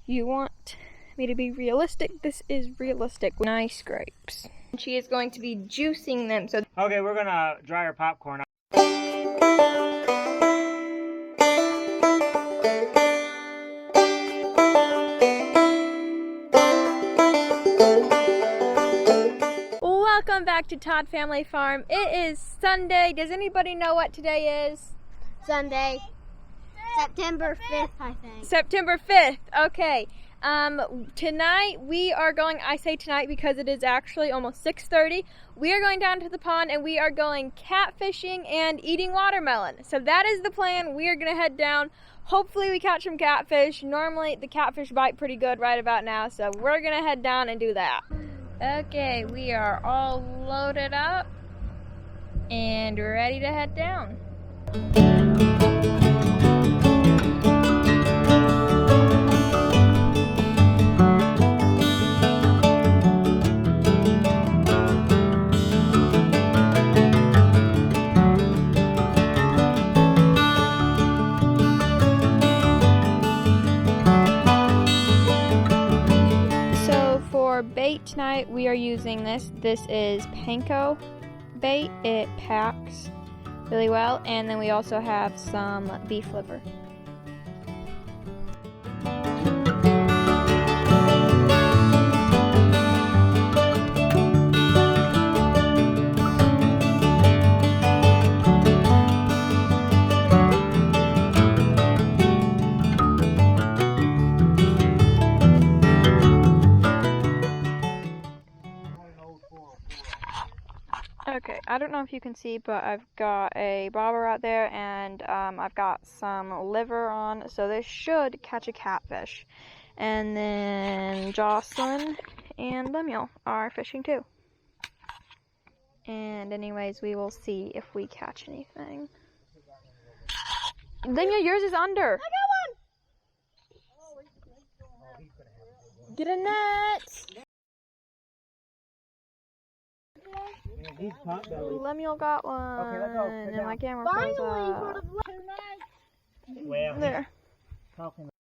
you want me to be realistic, this is realistic. Nice grapes. She is going to be juicing them. So okay, we're gonna dry our popcorn. welcome back to Todd Family Farm. It is Sunday. Does anybody know what today is? Sunday. September 5th, I think. September 5th. Okay. Tonight we are going, I say tonight because it is actually almost 6:30. We are going down to the pond and we are going catfishing and eating watermelon. So that is the plan. We are going to head down. Hopefully we catch some catfish. Normally the catfish bite pretty good right about now. So we're going to head down and do that. Okay, we are all loaded up and ready to head down. For bait tonight, we are using this. This is panko bait. It packs really well, and then we also have some beef liver. Okay, I don't know if you can see, but I've got a bobber out there, and I've got some liver on, so this should catch a catfish. And then Jocelyn and Lemuel are fishing too. And anyways, we will see if we catch anything. Lemuel, yours is under. I got one! Get a net! Lemuel got one. Okay, let's go. And my camera Finally, froze up. for the Well, there. Talking.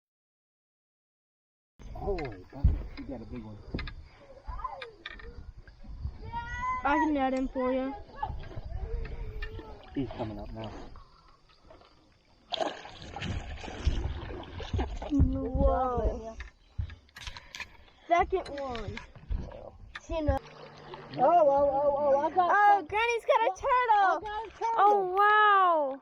Oh, you got a big one. I can net him for you. He's coming up now. Whoa. Second one. You know. I got. Oh, Granny's got a turtle. I got a turtle. Oh, wow.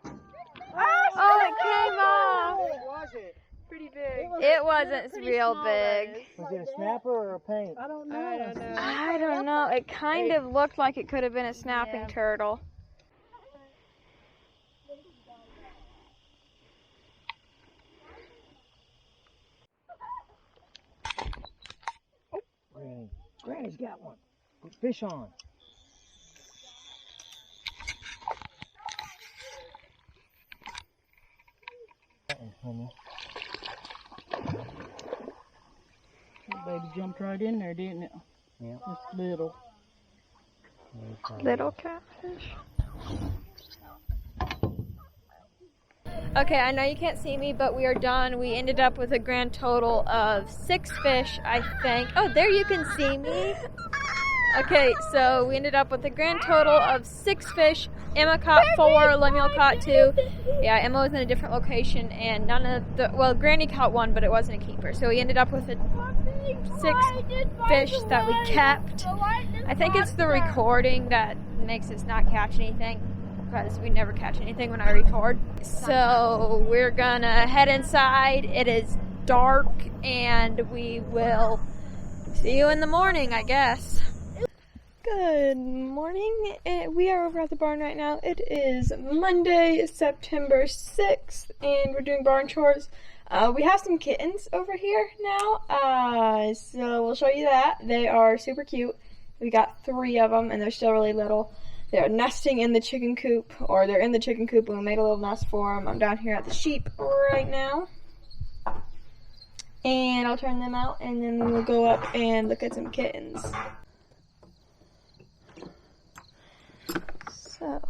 Oh, it came off. What was it? Pretty big. It wasn't real big. Was it a snapper or a paint? I don't know. I don't know. It kind of looked like it could have been a snapping turtle. Granny's got one. Put fish on. Baby jumped right in there, didn't it? Yeah. Just little. Little catfish. Okay, I know you can't see me, but we are done. We ended up with a grand total of 6 fish, I think. Oh, there you can see me. Okay, so we ended up with a grand total of 6 fish. Emma caught 4, Lemuel caught 2. Yeah, Emma was in a different location, and none of the, well, Granny caught 1, but it wasn't a keeper. So we ended up with 6 fish that we kept. I think it's the recording that makes us not catch anything, because we never catch anything when I record. So we're gonna head inside. It is dark, and we will see you in the morning, I guess. Good morning. We are over at the barn right now. It is Monday, September 6th, and we're doing barn chores. We have some kittens over here now, so we'll show you that. They are super cute. We got 3 of them, and they're still really little. They're nesting in the chicken coop, or they're in the chicken coop, and we made a little nest for them. I'm down here at the sheep right now. And I'll turn them out, and then we will go up and look at some kittens. So,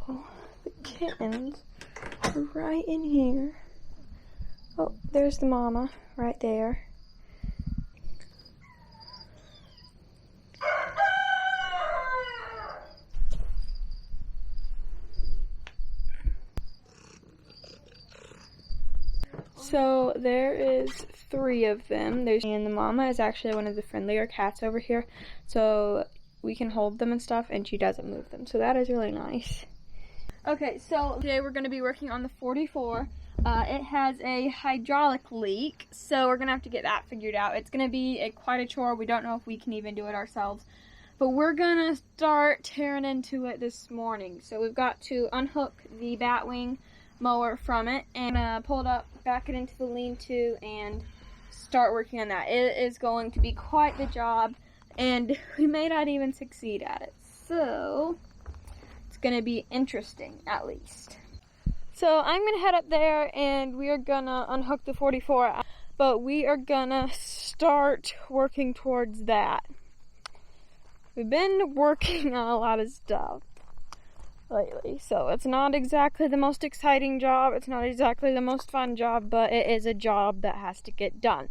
the kittens are right in here. Oh, there's the mama right there. So there is 3 of them. And the mama is actually one of the friendlier cats over here. So we can hold them and stuff, and she doesn't move them. So that is really nice. Okay, so today we're going to be working on the 44. It has a hydraulic leak, so we're going to have to get that figured out. It's going to be quite a chore. We don't know if we can even do it ourselves. But we're going to start tearing into it this morning. So we've got to unhook the batwing mower from it and pull it up, back it into the lean-to, and start working on that. It is going to be quite the job, and we may not even succeed at it. So it's going to be interesting, at least. So I'm going to head up there, and we are going to unhook the 44, but we are going to start working towards that. We've been working on a lot of stuff lately, so it's not exactly the most exciting job, it's not exactly the most fun job, but it is a job that has to get done.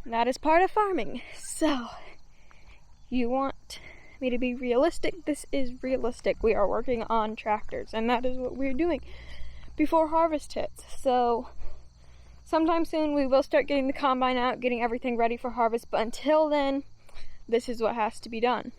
And that is part of farming. So, you want me to be realistic? This is realistic. We are working on tractors, and that is what we're doing before harvest hits. So, sometime soon we will start getting the combine out, getting everything ready for harvest, but until then, this is what has to be done.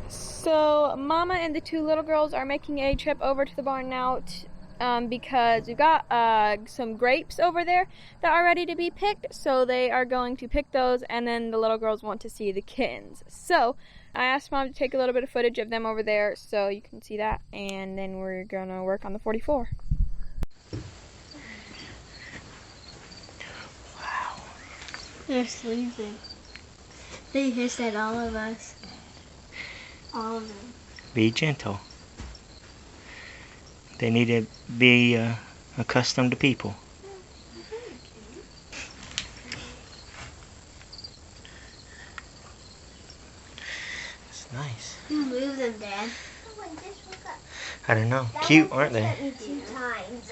So Mama and the 2 little girls are making a trip over to the barn now because we've got some grapes over there that are ready to be picked, so they are going to pick those, and then the little girls want to see the kittens. So I asked Mom to take a little bit of footage of them over there so you can see that, and then we're gonna work on the 44. Wow. They're sleeping. They hissed at all of us. All of them. Be gentle. They need to be accustomed to people. It's nice. You move them, Dad. I don't know. Cute, aren't they? 2 times.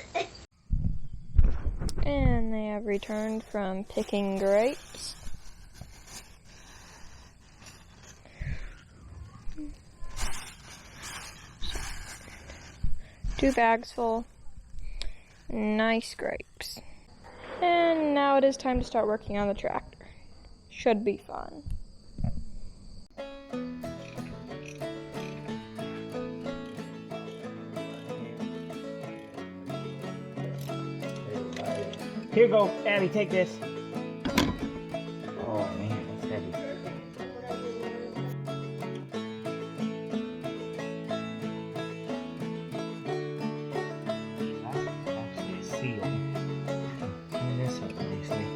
And they have returned from picking grapes. Two bags full. Nice grapes. And now it is time to start working on the tractor. Should be fun. Here you go, Abby, take this. Oh man, that's heavy. Actually a seal. Clean this up nicely.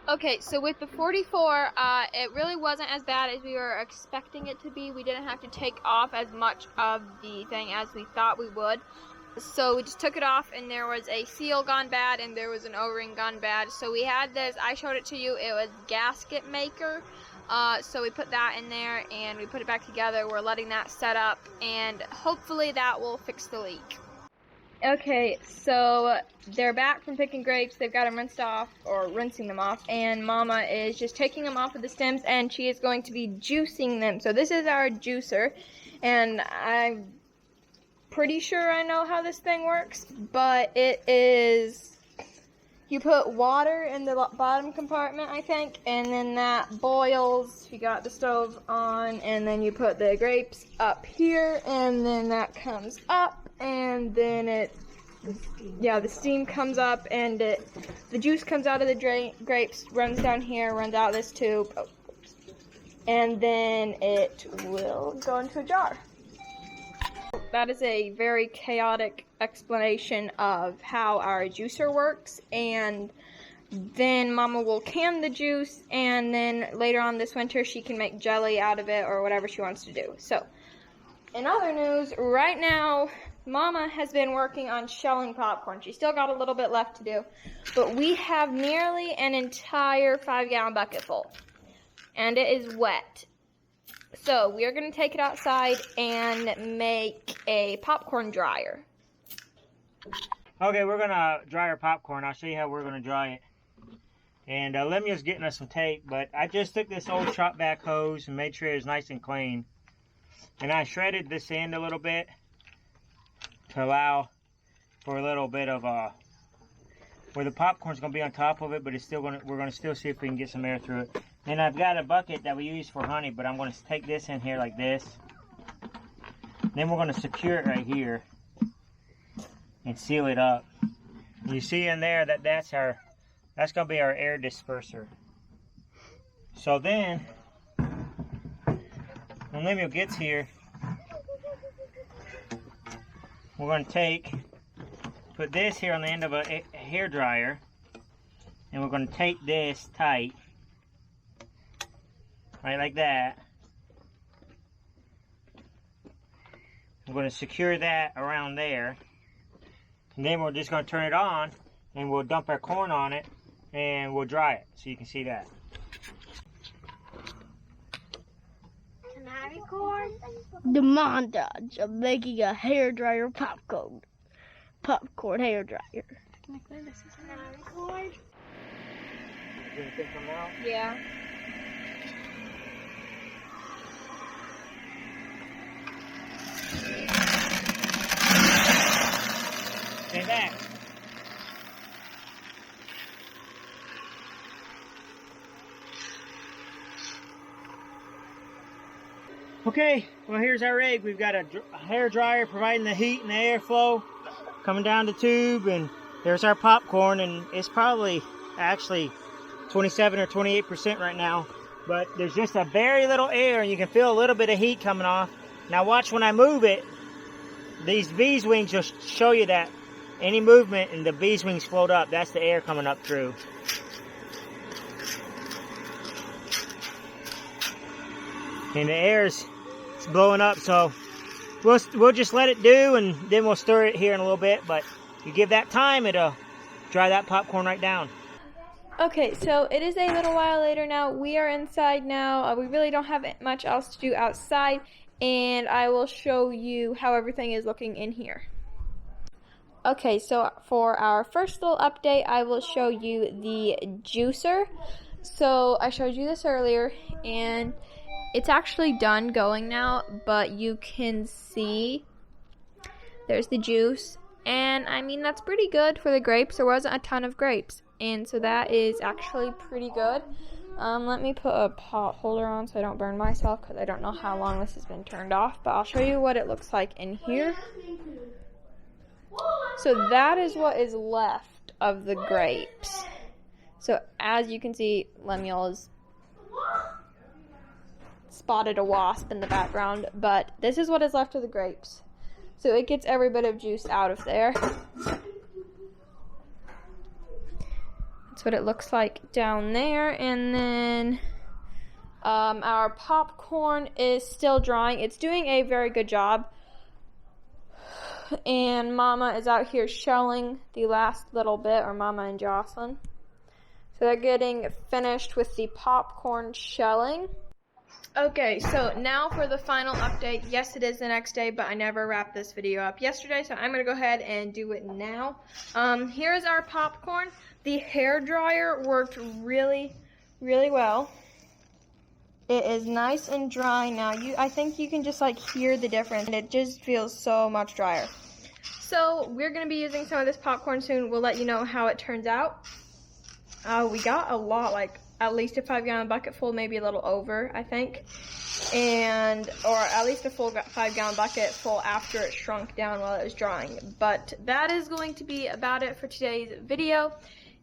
Okay, so with the 44, it really wasn't as bad as we were expecting it to be. We didn't have to take off as much of the thing as we thought we would. So we just took it off, and there was a seal gone bad, and there was an O-ring gone bad. So we had this, I showed it to you, it was gasket maker. So we put that in there, and we put it back together. We're letting that set up, and hopefully that will fix the leak. Okay, so they're back from picking grapes. They've got them rinsed off, or rinsing them off, and Mama is just taking them off of the stems, and she is going to be juicing them. So this is our juicer, and I'm pretty sure I know how this thing works, but it is, you put water in the bottom compartment, I think, and then that boils. You got the stove on, and then you put the grapes up here, and then that comes up. And then the steam comes up, and the juice comes out of the grapes, runs down here, runs out this tube, and then it will go into a jar. That is a very chaotic explanation of how our juicer works, and then Mama will can the juice, and then later on this winter she can make jelly out of it or whatever she wants to do. So In other news, right now, Mama has been working on shelling popcorn. She's still got a little bit left to do, but we have nearly an entire 5-gallon bucket full, and it is wet. So we are going to take it outside and make a popcorn dryer. Okay, we're going to dry our popcorn. I'll show you how we're going to dry it. And Lemuel's getting us some tape, but I just took this old shop back hose and made sure it was nice and clean. And I shredded this end a little bit to allow for a little bit of where the popcorn's going to be on top of it, but it's still we're going to still see if we can get some air through it. And I've got a bucket that we use for honey, but I'm going to take this in here like this. Then we're going to secure it right here and seal it up. You see in there that's going to be our air disperser. So then, when Lemuel gets here, we're going to put this here on the end of a hair dryer, and we're going to tape this tight, right like that. We're going to secure that around there, and then we're just going to turn it on, and we'll dump our corn on it, and we'll dry it, so you can see that. Can I record? The montage of making a hairdryer popcorn hairdryer. Can I record? Is anything coming out? Yeah. Stay back. Okay, well here's our rig. We've got a hair dryer providing the heat and the airflow coming down the tube, and there's our popcorn, and it's probably actually 27 or 28% right now, but there's just a very little air, and you can feel a little bit of heat coming off. Now watch when I move it, these bees wings will show you that any movement and the bees wings float up, that's the air coming up through. And the air's blowing up, so we'll just let it do, and then we'll stir it here in a little bit, but you give that time, it'll dry that popcorn right down. Okay, so it is a little while later now. We are inside now. We really don't have much else to do outside, and I will show you how everything is looking in here. Okay, so for our first little update, I will show you the juicer. So I showed you this earlier, and it's actually done going now, but you can see there's the juice, and I mean that's pretty good for the grapes. There wasn't a ton of grapes, and so that is actually pretty good. Let me put a pot holder on so I don't burn myself, because I don't know how long this has been turned off, but I'll show you what it looks like in here. So that is what is left of the grapes. So as you can see, Lemuel is spotted a wasp in the background, but this is what is left of the grapes. So it gets every bit of juice out of there. That's what it looks like down there. And then our popcorn is still drying. It's doing a very good job. And Mama is out here shelling the last little bit, or Mama and Jocelyn. So they're getting finished with the popcorn shelling. Okay, so now for the final update. Yes, it is the next day, but I never wrapped this video up yesterday, so I'm going to go ahead and do it now. Here's our popcorn. The hair dryer worked really, really well. It is nice and dry now. I think you can just like hear the difference, and it just feels so much drier. So we're going to be using some of this popcorn soon. We'll let you know how it turns out. We got a lot, like at least a 5-gallon bucket full, maybe a little over, I think. Or at least a full 5-gallon bucket full after it shrunk down while it was drying. But that is going to be about it for today's video.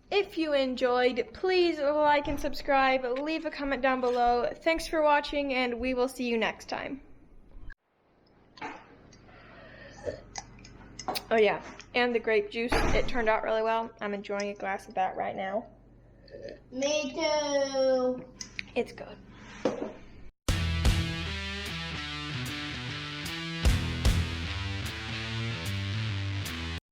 If you enjoyed, please like and subscribe. Leave a comment down below. Thanks for watching, and we will see you next time. Oh yeah, and the grape juice, it turned out really well. I'm enjoying a glass of that right now. Me too. It's good.